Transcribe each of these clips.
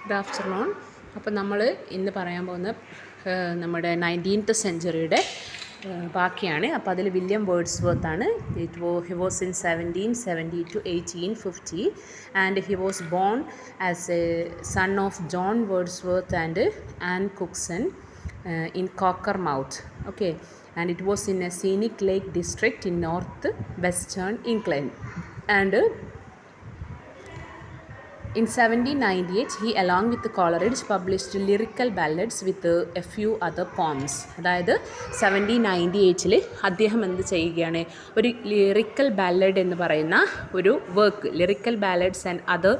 Good afternoon. അപ്പോൾ നമ്മൾ ഇന്ന് പറയാൻ പോകുന്ന നമ്മുടെ 19th സെഞ്ച്വറിയുടെ ബാക്കിയാണ്. അപ്പോൾ അതിൽ വില്യം വേർഡ്സ്വർത്ത് ആണ്. He was in 1770 to 1850 and he was born as a son of John Wordsworth and Ann Cookson in Cockermouth. Okay, and it was in a scenic lake district in north western England. And in 1798 he along with Coleridge published lyrical ballads with a few other poems. അതായത് 1798 അദ്ദേഹം എന്ത് ചെയ്യുകയാണ്, ഒരു lyrical ballad എന്ന് പറയുന്ന ഒരു work, lyrical ballads and other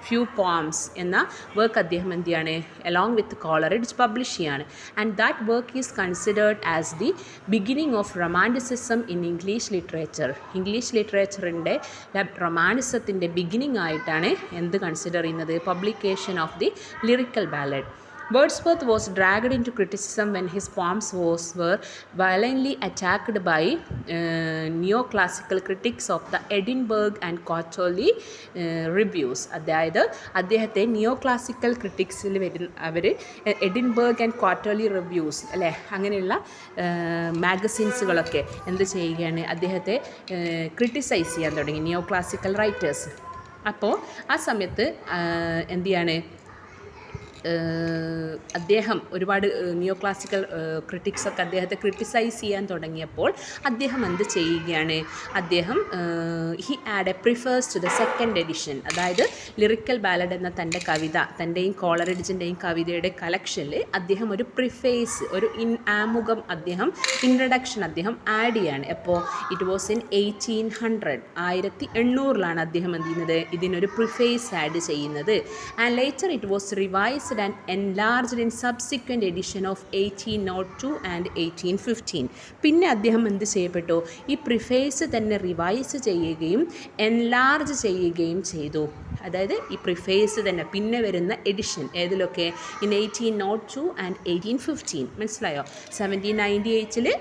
few poems എന്ന work അദ്ദേഹം എന്ത് ചെയ്യാണ്, അലോങ് വിത്ത് കോളറിഡ്ജ് പബ്ലിഷ് ചെയ്യാണ്. And that work is considered as the beginning of romanticism in English literature. English ലിറ്ററേച്ചറിൻ്റെ റൊമാൻറ്റിസത്തിൻ്റെ ബിഗിനിങ് ആയിട്ടാണ് എന്ത് കൺസിഡർ ചെയ്യുന്നത്, publication of the lyrical ballad. Wordsworth was dragged into criticism when his poems were violently attacked by neoclassical critics of the Edinburgh and Quarterly reviews. അതായത് അദ്ദേഹത്തെ neoclassical ക്രിറ്റിക്സിൽ വരുന്ന അവർ Edinburgh and quarterly reviews അല്ലേ, അങ്ങനെയുള്ള മാഗസിൻസുകളൊക്കെ എന്ത് ചെയ്യുകയാണ്, അദ്ദേഹത്തെ criticise ചെയ്യാൻ തുടങ്ങി, നിയോക്ലാസിക്കൽ റൈറ്റേഴ്സ്. അപ്പോൾ ആ സമയത്ത് എന്ത് ചെയ്യാണ്, അദ്ദേഹം ഒരുപാട് നിയോ ക്ലാസിക്കൽ ക്രിറ്റിക്സൊക്കെ അദ്ദേഹത്തെ ക്രിട്ടിസൈസ് ചെയ്യാൻ തുടങ്ങിയപ്പോൾ അദ്ദേഹം എന്ത് ചെയ്യുകയാണ്, അദ്ദേഹം he had a preface to the second edition. അതായത് ലിറിക്കൽ ബാലഡ് എന്ന തൻ്റെ കവിത, തൻ്റെയും കോളറിഡ്ജിൻ്റെയും കവിതയുടെ കളക്ഷനിൽ അദ്ദേഹം ഒരു പ്രിഫേസ്, ഒരു ആമുഖം, അദ്ദേഹം ഇൻട്രഡക്ഷൻ അദ്ദേഹം ആഡ് ചെയ്യാണ്. അപ്പോൾ ഇറ്റ് വാസ് ഇൻ 1800, 1800 അദ്ദേഹം എന്ത് ചെയ്യുന്നത്, ഇതിനൊരു പ്രിഫേസ് ആഡ് ചെയ്യുന്നത്. And later it was revised and enlarged in subsequent edition of 1802 and 1815. പിന്നെ അദ്ദേഹം എന്ത് ചെയ്യപ്പെട്ടു, ഈ പ്രിഫേസ് തന്നെ റിവൈസ് ചെയ്യുകയും എൻലാർജ് ചെയ്യുകയും ചെയ്തു. അതായത് ഈ പ്രിഫേസ് തന്നെ പിന്നെ വരുന്ന എഡിഷൻ ഏതിലൊക്കെ, ഇൻ 1802 and 1815. മനസ്സിലായോ? 1798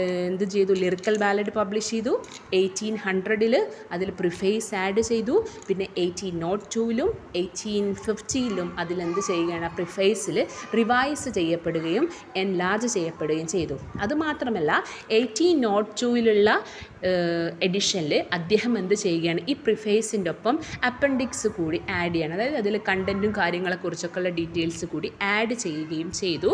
എന്ത് ചെയ്തു, ലിറിക്കൽ ബാലഡ് പബ്ലിഷ് ചെയ്തു. 1800 അതിൽ പ്രിഫേസ് ആഡ് ചെയ്തു. പിന്നെ 1802 1850 അതിലെന്ത് ചെയ്യുകയാണ്, ആ പ്രിഫേസിൽ റിവൈസ് ചെയ്യപ്പെടുകയും എൻലാർജ് ചെയ്യപ്പെടുകയും ചെയ്തു. അതുമാത്രമല്ല 1802 എഡിഷനിൽ അദ്ദേഹം എന്ത് ചെയ്യുകയാണ്, ഈ പ്രിഫേസിൻ്റെ ഒപ്പം അപ്പൻഡിക്സ് കൂടി ആഡ് ചെയ്യണം. അതായത് അതിൽ കണ്ടൻറ്റും കാര്യങ്ങളെക്കുറിച്ചൊക്കെയുള്ള ഡീറ്റെയിൽസ് കൂടി ആഡ് ചെയ്യുകയും ചെയ്തു.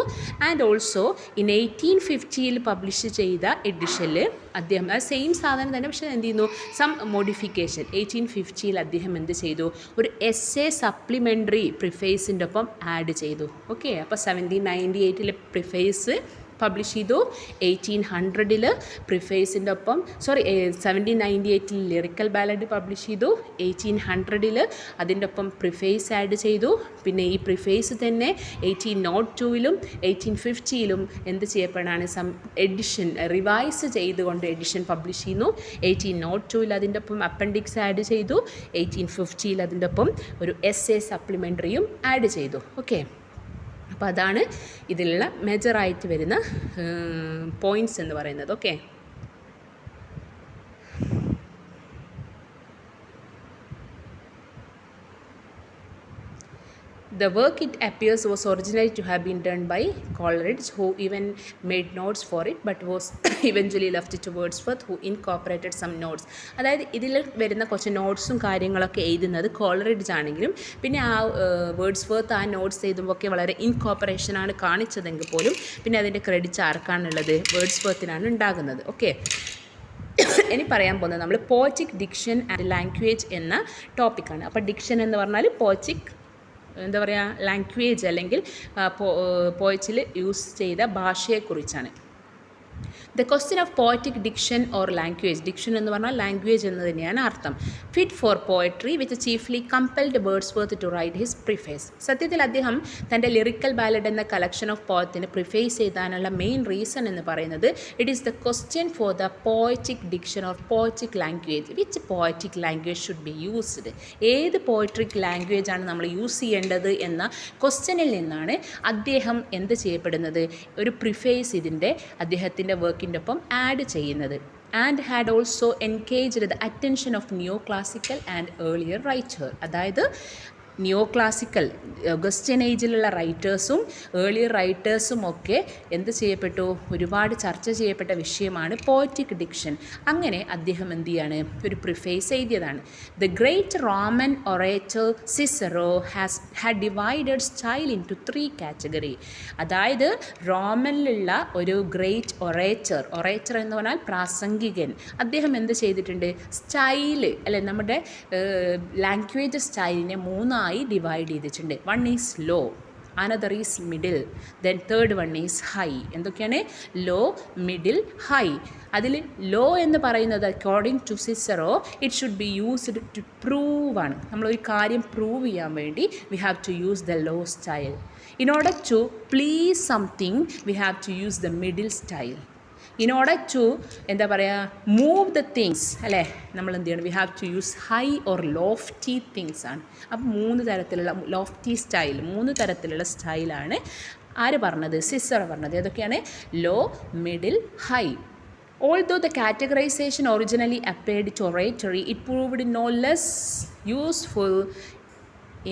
ആൻഡ് ഓൾസോ ഇൻ 1850 പബ്ലിഷ് ചെയ്ത എഡിഷനിൽ അദ്ദേഹം ആ സെയിം സാധനം തന്നെ, പക്ഷേ എന്ത് ചെയ്യുന്നു, സം മോഡിഫിക്കേഷൻ. 1850 അദ്ദേഹം എന്ത് ചെയ്തു, ഒരു എസ്സേ സപ്ലിമെൻ്ററി പ്രിഫേസിൻ്റെ ഒപ്പം ആഡ് ചെയ്തു. ഓക്കെ, അപ്പോൾ 1798 പ്രിഫേസ് പബ്ലിഷ് ചെയ്തു. 1800 പ്രിഫേസിൻ്റെ ഒപ്പം 1798 ലിറിക്കൽ ബാലഡ് പബ്ലിഷ് ചെയ്തു. 1800 അതിൻ്റെ ഒപ്പം പ്രിഫേസ് ആഡ് ചെയ്തു. പിന്നെ ഈ പ്രിഫേസ് തന്നെ 1802 1850 എന്ത് ചെയ്യപ്പെടാണ്, സം എഡിഷൻ റിവൈസ് ചെയ്തുകൊണ്ട് എഡിഷൻ പബ്ലിഷ് ചെയ്യുന്നു. 1802 അതിൻ്റെ ഒപ്പം അപ്പൻഡിക്സ് ആഡ് ചെയ്തു. 1850 അതിൻ്റെ ഒപ്പം ഒരു എസ്സേ സപ്ലിമെൻ്ററിയും ആഡ് ചെയ്തു. ഓക്കെ, അപ്പോൾ അതാണ് ഇതിലുള്ള മേജറായിട്ട് വരുന്ന പോയിൻറ്റ്സ് എന്ന് പറയുന്നത്. Okay, the work, it appears, was originally to have been done by Coleridge, who even made notes for it, but was eventually left to Wordsworth, who incorporated some notes. അതായത് ഇതിൽ വരുന്ന കുറച്ച് നോട്ട്സും കാര്യങ്ങളൊക്കെ എഴുതുന്നത് കോളറിഡ്ജ് ആണെങ്കിലും പിന്നെ ആ വേർഡ്സ്വർത്ത് ആ നോട്ട്സ് എഴുതുമ്പോഴൊക്കെ വളരെ ഇൻകോപ്പറേഷനാണ് കാണിച്ചതെങ്കിൽ പോലും പിന്നെ അതിൻ്റെ ക്രെഡിറ്റ്സ് ആർക്കാണുള്ളത്, വേർഡ്സ്വർത്തിനാണ് ഉണ്ടാകുന്നത്. ഓക്കെ, ഇനി പറയാൻ പോകുന്നത് നമ്മൾ പോയറ്റിക് ഡിക്ഷൻ ആൻഡ് ലാംഗ്വേജ് എന്ന ടോപ്പിക്കാണ്. അപ്പോൾ ഡിക്ഷൻ എന്ന് പറഞ്ഞാൽ പോയറ്റിക് എന്താ പറയുക, ലാംഗ്വേജ് അല്ലെങ്കിൽ പോയറ്റിൽ യൂസ് ചെയ്ത ഭാഷയെക്കുറിച്ചാണ്. The question of poetic diction or language, diction എന്ന് പറഞ്ഞാൽ ലാംഗ്വേജ് എന്ന് തന്നെയാണ് അർത്ഥം. Fit for poetry which chiefly compelled Wordsworth to write his preface. സത്യത്തിൽ അദ്ദേഹം തൻ്റെ ലിറിക്കൽ ബാലഡ് എന്ന കളക്ഷൻ ഓഫ് പോയത്തിന് പ്രിഫേസ് ചെയ്താനുള്ള മെയിൻ റീസൺ എന്ന് പറയുന്നത്, it is the question for the poetic diction or poetic language. Which poetic language should be used, ഏത് poetic language ആണ് നമ്മൾ യൂസ് ചെയ്യേണ്ടത് എന്ന ക്വസ്റ്റ്യനിൽ നിന്നാണ് അദ്ദേഹം എന്ത് ചെയ്യപ്പെടുന്നത്, ഒരു പ്രിഫേസ് ഇതിൻ്റെ അദ്ദേഹത്തിൻ്റെ വർക്കിൻ്റെ ഒപ്പം ആഡ് ചെയ്യുന്നത്. and had also engaged the attention of neoclassical and earlier writer. അതായത് നിയോ ക്ലാസിക്കൽ ഓഗസ്റ്റ്യൻ ഏജിലുള്ള റൈറ്റേഴ്സും ഏർലിയർ റൈറ്റേഴ്സും ഒക്കെ എന്ത് ചെയ്യപ്പെട്ടു, ഒരുപാട് ചർച്ച ചെയ്യപ്പെട്ട വിഷയമാണ് പോയറ്റിക് ഡിക്ഷൻ. അങ്ങനെ അദ്ദേഹം എന്ത് ചെയ്യാണ്, ഒരു പ്രിഫേസ് എഴുതിയതാണ്. The great Roman orator Cicero had divided style into 3 category. അതായത് റോമനിലുള്ള ഒരു ഗ്രേറ്റ് ഒറേറ്റർ എന്ന് പറഞ്ഞാൽ പ്രാസംഗികൻ, അദ്ദേഹം എന്ത് ചെയ്തിട്ടുണ്ട്, സ്റ്റൈല് അല്ലെ നമ്മുടെ ലാംഗ്വേജ് സ്റ്റൈലിനെ 3 ഡിവൈഡ് ചെയ്തിട്ടുണ്ട്. 1 is low, another is middle, then third 1 is high. എന്തൊക്കെയാണ്? Low, middle, high. അതിൽ ലോ എന്ന് പറയുന്നത് according to Cicero it should be used to prove ആണ്. നമ്മളൊരു കാര്യം പ്രൂവ് ചെയ്യാൻ വേണ്ടി we have to use the low style. In order to please something we have to use the middle style. In order to എന്താ പറയുക, move the things അല്ലേ, നമ്മൾ എന്ത് ചെയ്യണം, we have to use high or lofty things ആണ്. അപ്പം 3 തരത്തിലുള്ള lofty style, 3 തരത്തിലുള്ള സ്റ്റൈലാണ് ആര് പറഞ്ഞത്, സിസറോ പറഞ്ഞത്. ഏതൊക്കെയാണ്? Low, middle, high. Although the categorization originally appeared to oratory, it proved no less useful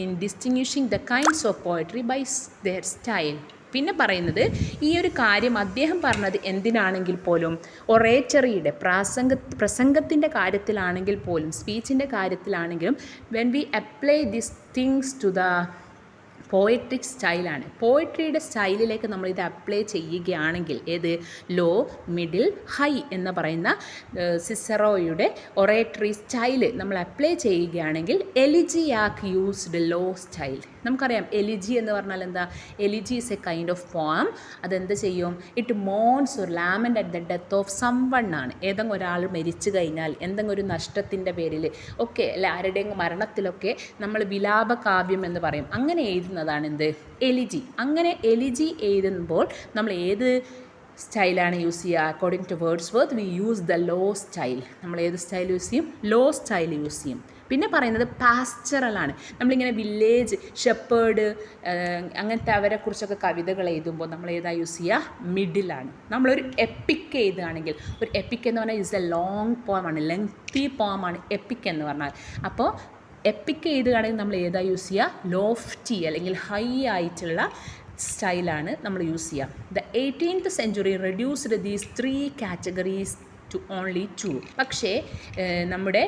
in distinguishing the kinds of poetry by their style. പിന്നെ പറയുന്നത് ഈ ഒരു കാര്യം അദ്ദേഹം പറഞ്ഞത് എന്തിനാണെങ്കിൽ പോലും ഒറേറ്ററിയുടെ പ്രസംഗത്തിൻ്റെ കാര്യത്തിലാണെങ്കിൽ പോലും സ്പീച്ചിൻ്റെ കാര്യത്തിലാണെങ്കിലും when we apply this things to the poetic സ്റ്റൈലാണ്. പോയട്രിയുടെ സ്റ്റൈലിലേക്ക് നമ്മൾ ഇത് അപ്ലൈ ചെയ്യുകയാണെങ്കിൽ ഏത് ലോ, മിഡിൽ, ഹൈ എന്ന് പറയുന്ന സിസറോയുടെ ഒറേറ്ററി സ്റ്റൈല് നമ്മൾ അപ്ലൈ ചെയ്യുകയാണെങ്കിൽ എലിജിയാക്ക് യൂസ്ഡ് ലോ സ്റ്റൈൽ. നമുക്കറിയാം എലിജി എന്ന് പറഞ്ഞാൽ എന്താ, elegy is a kind of poem. അതെന്ത് ചെയ്യും, ഇറ്റ് മോൺസ് ഒരു lament at the death of someone ആണ്. ഏതെങ്കിലും ഒരാൾ മരിച്ചു കഴിഞ്ഞാൽ എന്തെങ്കിലും ഒരു നഷ്ടത്തിൻ്റെ പേരിൽ ഒക്കെ അല്ലെ ആരുടെയെങ്കിലും മരണത്തിലൊക്കെ നമ്മൾ വിലാപകാവ്യം എന്ന് പറയും. അങ്ങനെ എഴുതുന്നതാണ് എന്ത്, എലിജി. അങ്ങനെ എലിജി എഴുതുമ്പോൾ നമ്മൾ ഏത് സ്റ്റൈലാണ് യൂസ് ചെയ്യുക? According to Wordsworth we use the low style. നമ്മൾ ഏത് സ്റ്റൈൽ യൂസ് ചെയ്യും? ലോ സ്റ്റൈൽ യൂസ് ചെയ്യും. പിന്നെ പറയുന്നത് പാസ്റ്ററലാണ്. നമ്മളിങ്ങനെ വില്ലേജ് ഷെപ്പേർഡ് അങ്ങനത്തെ അവരെക്കുറിച്ചൊക്കെ കവിതകൾ എഴുതുമ്പോൾ നമ്മൾ ഏതാ യൂസ് ചെയ്യുക? മിഡിലാണ്. നമ്മളൊരു എപ്പിക്ക് എഴുതുകയാണെങ്കിൽ, ഒരു എപ്പിക്ക് എന്ന് പറഞ്ഞാൽ ഇസ് എ ലോങ് പോമാണ്, ലെങ്തി പോമാണ് എപ്പിക്ക് എന്ന് പറഞ്ഞാൽ. അപ്പോൾ എപ്പിക്ക് എഴുതുകയാണെങ്കിൽ നമ്മൾ ഏതാ യൂസ് ചെയ്യുക? ലോഫ്റ്റി അല്ലെങ്കിൽ ഹൈ ആയിട്ടുള്ള സ്റ്റൈലാണ് നമ്മൾ യൂസ് ചെയ്യുക. The 18th century reduced these 3 categories to only 2. പക്ഷേ നമ്മുടെ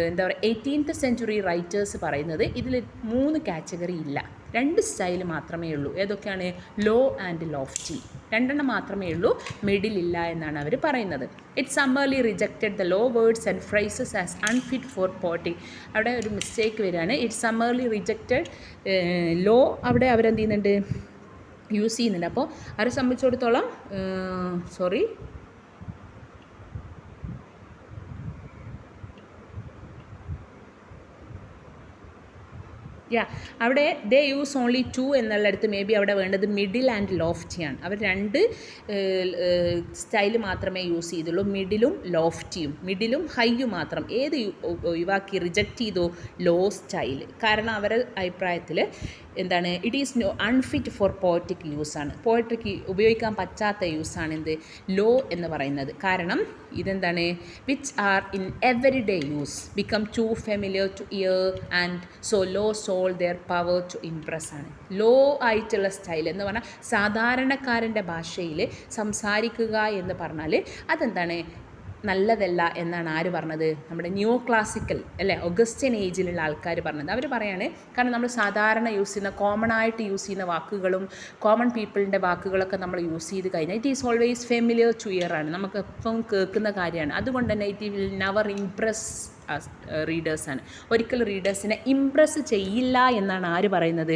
എന്താ പറയുക 18th century റൈറ്റേഴ്സ് പറയുന്നത് ഇതിൽ 3 കാറ്റഗറി ഇല്ല, 2 സ്റ്റൈൽ മാത്രമേ ഉള്ളൂ. ഏതൊക്കെയാണ്? Law and lofty. 2 മാത്രമേ ഉള്ളൂ, മിഡിൽ ഇല്ല എന്നാണ് അവർ പറയുന്നത്. It summarily rejected the low words and phrases as unfit for poetry. അവിടെ ഒരു മിസ്റ്റേക്ക് വരികയാണ്. ഇറ്റ് സമ്മർലി റിജക്റ്റഡ് ലോ അവിടെ അവരെന്ത് ചെയ്യുന്നുണ്ട്, യൂസ് ചെയ്യുന്നുണ്ട്. അപ്പോൾ അവരെ സംബന്ധിച്ചിടത്തോളം അവിടെ ദേ യൂസ് ഓൺലി 2 എന്നുള്ളിടത്ത് മേ ബി അവിടെ വേണ്ടത് മിഡിൽ ആൻഡ് ലോഫ്റ്റിയാണ്. അവർ 2 സ്റ്റൈല് മാത്രമേ യൂസ് ചെയ്തുള്ളൂ, മിഡിലും ലോഫ്റ്റിയും. മിഡിലും ഹൈയും മാത്രം. ഏത് ഒഴിവാക്കി റിജക്റ്റ് ചെയ്തു? Low style. കാരണം അവരുടെ അഭിപ്രായത്തിൽ എന്താണ്, it is unfit for poetic യൂസാണ്. പോയട്രിക്ക് ഉപയോഗിക്കാൻ പറ്റാത്ത യൂസാണ് എന്ത്, ലോ എന്ന് പറയുന്നത്. കാരണം ഇതെന്താണ്, which are in every day use become too familiar to ear and so low soul their power to impress ആണ്. ലോ ആയിട്ടുള്ള സ്റ്റൈൽ എന്ന് പറഞ്ഞാൽ സാധാരണക്കാരൻ്റെ ഭാഷയിൽ സംസാരിക്കുക എന്ന് പറഞ്ഞാൽ അതെന്താണ്, നല്ലതല്ല എന്നാണ് ആര് പറഞ്ഞത്? നമ്മുടെ ന്യൂ ക്ലാസിക്കൽ അല്ലേ, ഓഗസ്റ്റ്യൻ ഏജിലുള്ള ആൾക്കാർ പറഞ്ഞത്. അവർ പറയാണ് കാരണം നമ്മൾ സാധാരണ യൂസ് ചെയ്യുന്ന കോമൺ ആയിട്ട് യൂസ് ചെയ്യുന്ന വാക്കുകളും കോമൺ പീപ്പിളിൻ്റെ വാക്കുകളൊക്കെ നമ്മൾ യൂസ് ചെയ്ത് കഴിഞ്ഞാൽ it is always familiar to year ആണ്, നമുക്ക് എപ്പം കേൾക്കുന്ന കാര്യമാണ്. അതുകൊണ്ട് തന്നെ ഇറ്റ് വിൽ നെവർ ഇംപ്രസ് റീഡേഴ്സാണ്. ഒരിക്കലും റീഡേഴ്സിനെ ഇംപ്രസ് ചെയ്യില്ല എന്നാണ് ആര് പറയുന്നത്?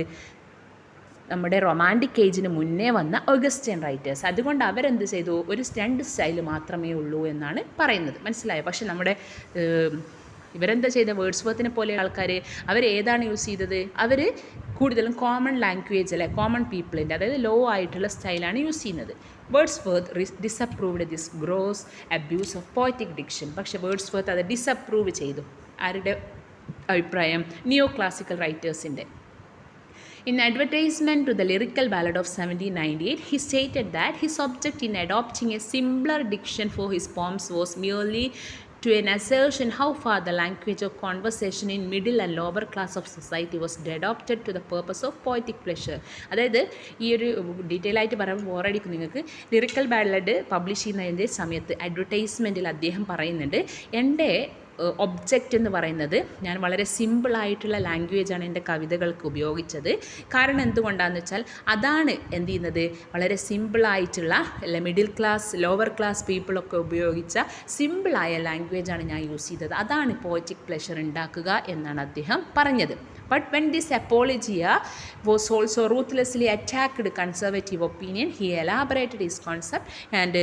നമ്മുടെ റൊമാൻറ്റിക് ഏജിന് മുന്നേ വന്ന ഓഗസ്റ്റ്യൻ റൈറ്റേഴ്സ്. അതുകൊണ്ട് അവരെന്ത് ചെയ്തു, ഒരു 2 സ്റ്റൈല് മാത്രമേ ഉള്ളൂ എന്നാണ് പറയുന്നത്. മനസ്സിലായോ? പക്ഷെ നമ്മുടെ ഇവരെന്താ ചെയ്ത, വേർഡ്സ്വർത്തിനെ പോലെ ആൾക്കാർ അവരേതാണ് യൂസ് ചെയ്തത്? അവർ കൂടുതലും കോമൺ ലാംഗ്വേജ് അല്ലെ, കോമൺ പീപ്പിളിൻ്റെ, അതായത് ലോ ആയിട്ടുള്ള സ്റ്റൈലാണ് യൂസ് ചെയ്യുന്നത്. Wordsworth disapproved this gross abuse of poetic diction. പക്ഷേ വേർഡ്സ്വർത്ത് അത് ഡിസപ്രൂവ് ചെയ്തു. ആരുടെ അഭിപ്രായം? നിയോ ക്ലാസിക്കൽ റൈറ്റേഴ്സിൻ്റെ. In advertisement to the Lyrical Ballad of 1798, he stated that his object in adopting a simpler diction for his poems was merely to an assertion how far the language of conversation in middle and lower class of society was adopted to the purpose of poetic pleasure. അതായത് ഈ ഒരു detail ആയിട്ട് പറയുമ്പോൾ ബോറടിക്കും നിങ്ങൾക്ക്. Lyrical ballad publish ചെയ്യുന്നതിൻ്റെ സമയത്ത് അഡ്വർടൈസ്മെൻറ്റിൽ അദ്ദേഹം പറയുന്നുണ്ട്, എൻ്റെ ഒബ്ജക്റ്റ് എന്ന് പറയുന്നത് ഞാൻ വളരെ സിമ്പിളായിട്ടുള്ള ലാംഗ്വേജാണ് എൻ്റെ കവിതകൾക്ക് ഉപയോഗിച്ചത്. കാരണം എന്തുകൊണ്ടാണെന്ന് വെച്ചാൽ അതാണ് എന്ത് ചെയ്യുന്നത്, വളരെ സിമ്പിളായിട്ടുള്ള മിഡിൽ ക്ലാസ് ലോവർ ക്ലാസ് പീപ്പിളൊക്കെ ഉപയോഗിച്ച സിമ്പിളായ ലാംഗ്വേജാണ് ഞാൻ യൂസ് ചെയ്തത്. അതാണ് പോയറ്റിക് പ്ലഷർ ഉണ്ടാക്കുക എന്നാണ് അദ്ദേഹം പറഞ്ഞത്. But when this apologia was also ruthlessly attacked conservative opinion, he elaborated his concept and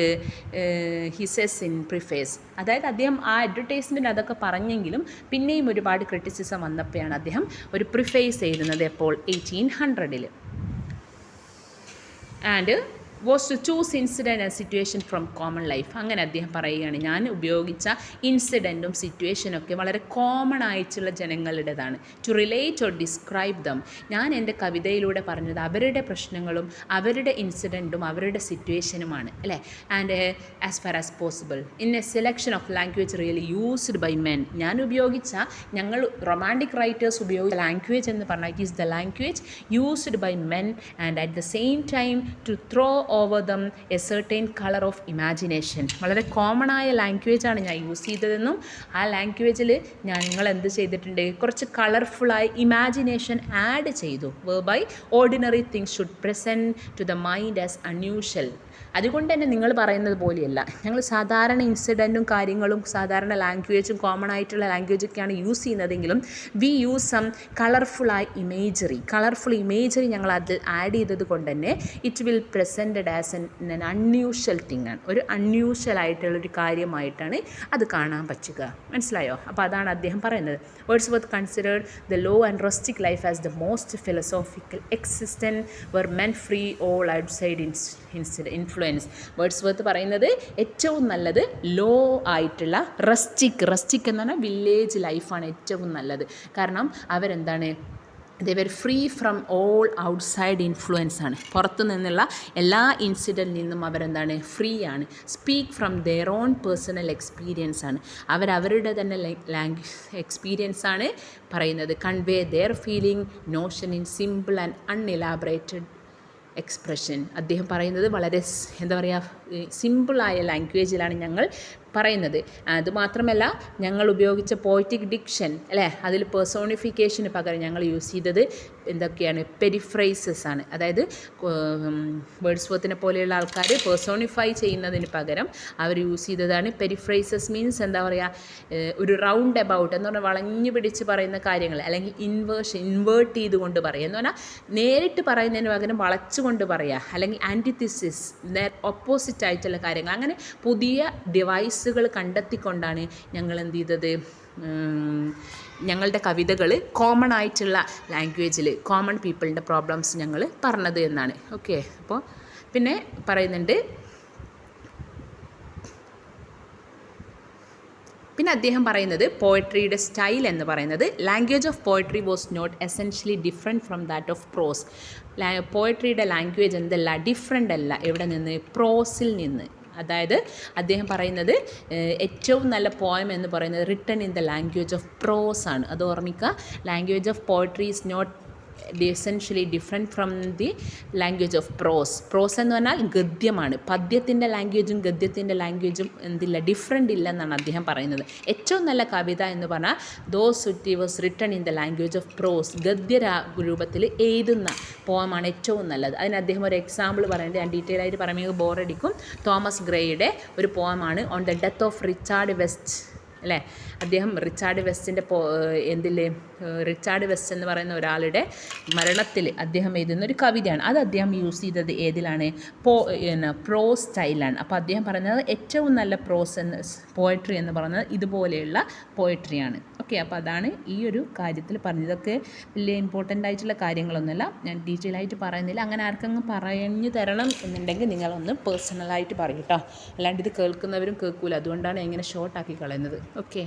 he says in preface. അതായത് അദ്ദേഹം ആ അഡ്വർടൈസ്മെൻറ്റ് അതൊക്കെ പറഞ്ഞെങ്കിലും പിന്നെയും ഒരുപാട് ക്രിറ്റിസിസം വന്നപ്പോഴാണ് അദ്ദേഹം ഒരു പ്രിഫേസ് എഴുതുന്നത്. എപ്പോൾ 1800-ൽ. And was to choose incident and situation from common life. അങ്ങനെ അദ്ദേഹം പറയുകയാണ്, ഞാൻ ഉപയോഗിച്ച ഇൻസിഡൻറ്റും സിറ്റുവേഷനൊക്കെ വളരെ കോമൺ ആയിട്ടുള്ള ജനങ്ങളുടേതാണ്. To relate or describe them. ഞാൻ എൻ്റെ കവിതയിലൂടെ പറഞ്ഞത് അവരുടെ പ്രശ്നങ്ങളും അവരുടെ ഇൻസിഡൻറ്റും അവരുടെ സിറ്റുവേഷനുമാണ് അല്ലേ. And as far as possible in a selection of language really used by men. ഞാൻ ഉപയോഗിച്ച, ഞങ്ങൾ റൊമാൻറ്റിക് റൈറ്റേഴ്സ് ഉപയോഗിച്ച ലാംഗ്വേജ് എന്ന് പറഞ്ഞാൽ it is the language used by men and at the same time to throw over them a certain colour of imagination. വളരെ common ആയ ലാംഗ്വേജാണ് ഞാൻ യൂസ് ചെയ്തതെന്നും ആ ലാംഗ്വേജിൽ ഞാൻ നിങ്ങൾ എന്ത് ചെയ്തിട്ടുണ്ട്, കുറച്ച് കളർഫുള്ളായി ഇമാജിനേഷൻ ആഡ് ചെയ്തു. Whereby ordinary things should present to the mind as unusual. അതുകൊണ്ട് തന്നെ നിങ്ങൾ പറയുന്നത് പോലെയല്ല, ഞങ്ങൾ സാധാരണ ഇൻസിഡൻറ്റും കാര്യങ്ങളും സാധാരണ ലാംഗ്വേജും കോമൺ ആയിട്ടുള്ള ലാംഗ്വേജൊക്കെയാണ് യൂസ് ചെയ്യുന്നതെങ്കിലും വി യൂസ് സം കളർഫുള്ളായ കളർഫുൾ ഇമേജറി ഞങ്ങൾ അത് ആഡ് ചെയ്തത് കൊണ്ട് തന്നെ it will presented as an unusual thing ആണ്. ഒരു അൺയൂഷ്വൽ ആയിട്ടുള്ളൊരു കാര്യമായിട്ടാണ് അത് കാണാൻ പറ്റുക. മനസ്സിലായോ? അപ്പോൾ അതാണ് അദ്ദേഹം പറയുന്നത്. Wordsworth considered the low and rustic life as the most philosophical existent where men free all outside influence. Wordsworth പറയുന്നത് ഏറ്റവും നല്ലത് ലോ ആയിട്ടുള്ള റസ്റ്റിക് എന്ന് പറഞ്ഞാൽ വില്ലേജ് ലൈഫാണ് ഏറ്റവും നല്ലത്. കാരണം അവരെന്താണ്, they were free from all outside influence ആണ്. പുറത്തു നിന്നുള്ള എല്ലാ ഇൻസിഡൻറ്റിൽ നിന്നും അവരെന്താണ്, ഫ്രീ ആണ്. Speak from their own personal experience ആണ്. അവരവരുടെ തന്നെ എക്സ്പീരിയൻസ് ആണ് പറയുന്നത്. Convey their feeling notion in simple and unelaborated expression. അദ്ദേഹം പറയുന്നത് വളരെ എന്താ പറയുക, സിമ്പിളായ ലാംഗ്വേജിലാണ് ഞങ്ങൾ പറയുന്നത്. അതുമാത്രമല്ല ഞങ്ങൾ ഉപയോഗിച്ച പോയറ്റിക് ഡിക്ഷൻ അല്ലേ, അതിൽ പേഴ്സോണിഫിക്കേഷന് പകരം ഞങ്ങൾ യൂസ് ചെയ്തത് എന്തൊക്കെയാണ്, പെരിഫ്രൈസസ് ആണ്. അതായത് വേർഡ്സ്വർത്തിനെ പോലെയുള്ള ആൾക്കാർ പേഴ്സോണിഫൈ ചെയ്യുന്നതിന് പകരം അവർ യൂസ് ചെയ്തതാണ് പെരിഫ്രൈസസ്. മീൻസ് എന്താ പറയുക, ഒരു റൗണ്ട് അബൌട്ട് എന്ന് പറഞ്ഞാൽ വളഞ്ഞു പിടിച്ച് പറയുന്ന കാര്യങ്ങൾ, അല്ലെങ്കിൽ ഇൻവേർട്ട് ചെയ്തുകൊണ്ട് പറയുക എന്ന് പറഞ്ഞാൽ നേരിട്ട് പറയുന്നതിന് പകരം വളച്ചുകൊണ്ട് പറയുക, അല്ലെങ്കിൽ ആൻറ്റിത്തിസിസ് ഓപ്പോസിറ്റ് ആയിട്ടുള്ള കാര്യങ്ങൾ. അങ്ങനെ പുതിയ ഡിവൈസുകൾ കണ്ടെത്തിക്കൊണ്ടാണ് ഞങ്ങൾ എന്ത് ചെയ്തത്, ഞങ്ങളുടെ കവിതകൾ കോമൺ ആയിട്ടുള്ള ലാംഗ്വേജിൽ കോമൺ പീപ്പിളിൻ്റെ പ്രോബ്ലംസ് ഞങ്ങൾ പറഞ്ഞത് എന്നാണ്. ഓക്കെ. അപ്പോൾ പിന്നെ പറയുന്നുണ്ട്, പിന്നെ അദ്ദേഹം പറയുന്നത് പോയട്രിയുടെ സ്റ്റൈൽ എന്ന് പറയുന്നത് language of poetry was not essentially different from that of prose. പോയട്രിയുടെ ലാംഗ്വേജ് എന്തല്ല, ഡിഫറെൻ്റ് അല്ല. എവിടെ നിന്ന്? പ്രോസിൽ നിന്ന്. അതായത് അദ്ദേഹം പറയുന്നത് ഏറ്റവും നല്ല പോയം എന്ന് പറയുന്നത് written in the language of prose ആണ്. അത് ഓർമ്മിക്കുക. Language of poetry is not essentially different from the language of prose എന്ന് പറഞ്ഞാൽ ഗദ്യമാണ്. പദ്യത്തിൻ്റെ ലാംഗ്വേജും ഗദ്യത്തിൻ്റെ ലാംഗ്വേജും എന്തില്ല, ഡിഫറെൻ്റ് ഇല്ലെന്നാണ് അദ്ദേഹം പറയുന്നത്. ഏറ്റവും നല്ല കവിത എന്ന് പറഞ്ഞാൽ those it was written in the language of prose, ഗദ്യ രൂപത്തിൽ എഴുതുന്ന പോമാണ് ഏറ്റവും നല്ലത്. അതിന് അദ്ദേഹം ഒരു എക്സാമ്പിൾ പറയുന്നത്, ഞാൻ ഡീറ്റെയിൽ ആയിട്ട് പറയുമ്പോൾ ബോറടിക്കും. തോമസ് ഗ്രേയുടെ ഒരു പോമാണ് on the death of Richard West അല്ലേ. അദ്ദേഹം റിച്ചാർഡ് വെസ്റ്റിൻ്റെ റിച്ചാർഡ് വെസ്റ്റ് എന്ന് പറയുന്ന ഒരാളുടെ മരണത്തിൽ അദ്ദേഹം എഴുതുന്ന ഒരു കവിതയാണ്. അത് അദ്ദേഹം യൂസ് ചെയ്തത് ഏതിലാണ്? പ്രോസ് സ്റ്റൈലാണ്. അപ്പോൾ അദ്ദേഹം പറയുന്നത് ഏറ്റവും നല്ല പോയട്രി എന്ന് പറയുന്നത് ഇതുപോലെയുള്ള പോയട്രിയാണ്. ഓക്കെ. അപ്പോൾ അതാണ് ഈ ഒരു കാര്യത്തിൽ പറഞ്ഞത്. ഇതൊക്കെ വലിയ ഇമ്പോർട്ടൻ്റ് ആയിട്ടുള്ള കാര്യങ്ങളൊന്നുമല്ല, ഞാൻ ഡീറ്റെയിൽ ആയിട്ട് പറയുന്നില്ല. അങ്ങനെ ആർക്കെങ്കിലും പറഞ്ഞു തരണം എന്നുണ്ടെങ്കിൽ നിങ്ങളൊന്ന് പേഴ്സണലായിട്ട് പറയും കേട്ടോ. അല്ലാണ്ട് ഇത് കേൾക്കുന്നവരും കേൾക്കൂല. അതുകൊണ്ടാണ് ഇങ്ങനെ ഷോർട്ടാക്കി കളയുന്നത്. ഓക്കെ.